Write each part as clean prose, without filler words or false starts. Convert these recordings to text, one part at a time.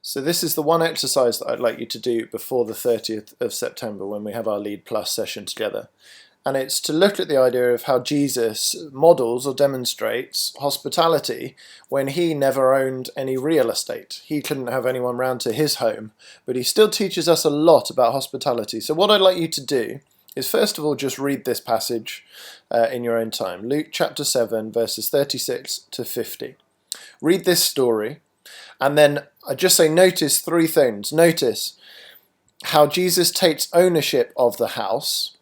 So this is the one exercise that I'd like you to do before the 30th of September when we have our Lead Plus session together. And it's to look at the idea of how Jesus models or demonstrates hospitality when he never owned any real estate. He couldn't have anyone round to his home, but he still teaches us a lot about hospitality. So what I'd like you to do is first of all just read this passage in your own time. Luke chapter 7 verses 36 to 50. Read this story. And then I just say notice three things. Notice how Jesus takes ownership of the house,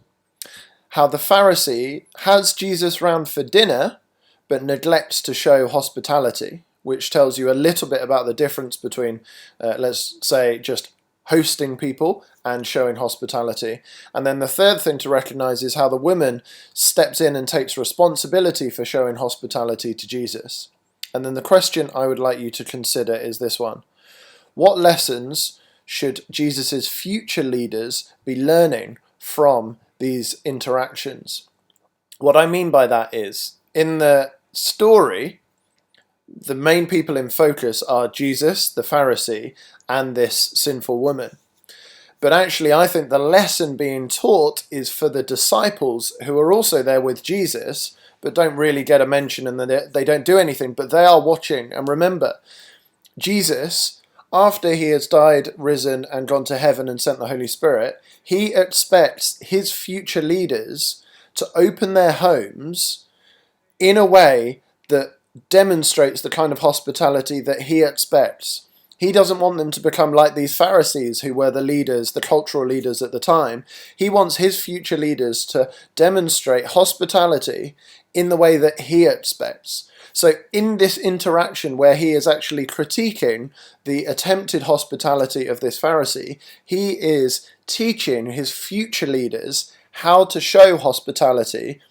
how the Pharisee has Jesus round for dinner but neglects to show hospitality, which tells you a little bit about the difference between, let's say, just hosting people and showing hospitality. And then the third thing to recognize is how the woman steps in and takes responsibility for showing hospitality to Jesus. And then the question I would like you to consider is this one. What lessons should Jesus' future leaders be learning from these interactions? What I mean by that is, in the story, the main people in focus are Jesus, the Pharisee, and this sinful woman. But actually, I think the lesson being taught is for the disciples who are also there with Jesus, but don't really get a mention and they don't do anything, but they are watching. And remember, Jesus, after he has died, risen, and gone to heaven and sent the Holy Spirit, he expects his future leaders to open their homes in a way that demonstrates the kind of hospitality that he expects. He doesn't want them to become like these Pharisees who were the leaders, the cultural leaders at the time. He wants his future leaders to demonstrate hospitality in the way that he expects. So in this interaction where he is actually critiquing the attempted hospitality of this Pharisee, he is teaching his future leaders how to show hospitality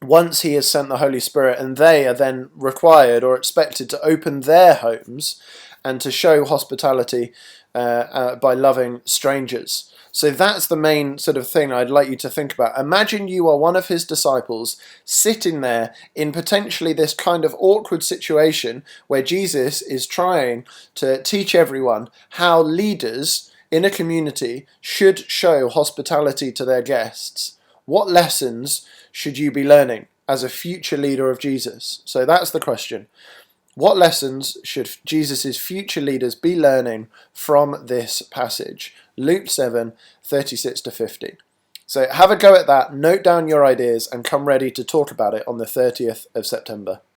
once he has sent the Holy Spirit, and they are then required or expected to open their homes and to show hospitality by loving strangers. So that's the main sort of thing I'd like you to think about. Imagine you are one of his disciples sitting there in potentially this kind of awkward situation where Jesus is trying to teach everyone how leaders in a community should show hospitality to their guests. What lessons should you be learning as a future leader of Jesus? So that's the question. What lessons should Jesus' future leaders be learning from this passage? Luke 7, 36 to 50. So have a go at that, note down your ideas, and come ready to talk about it on the 30th of September.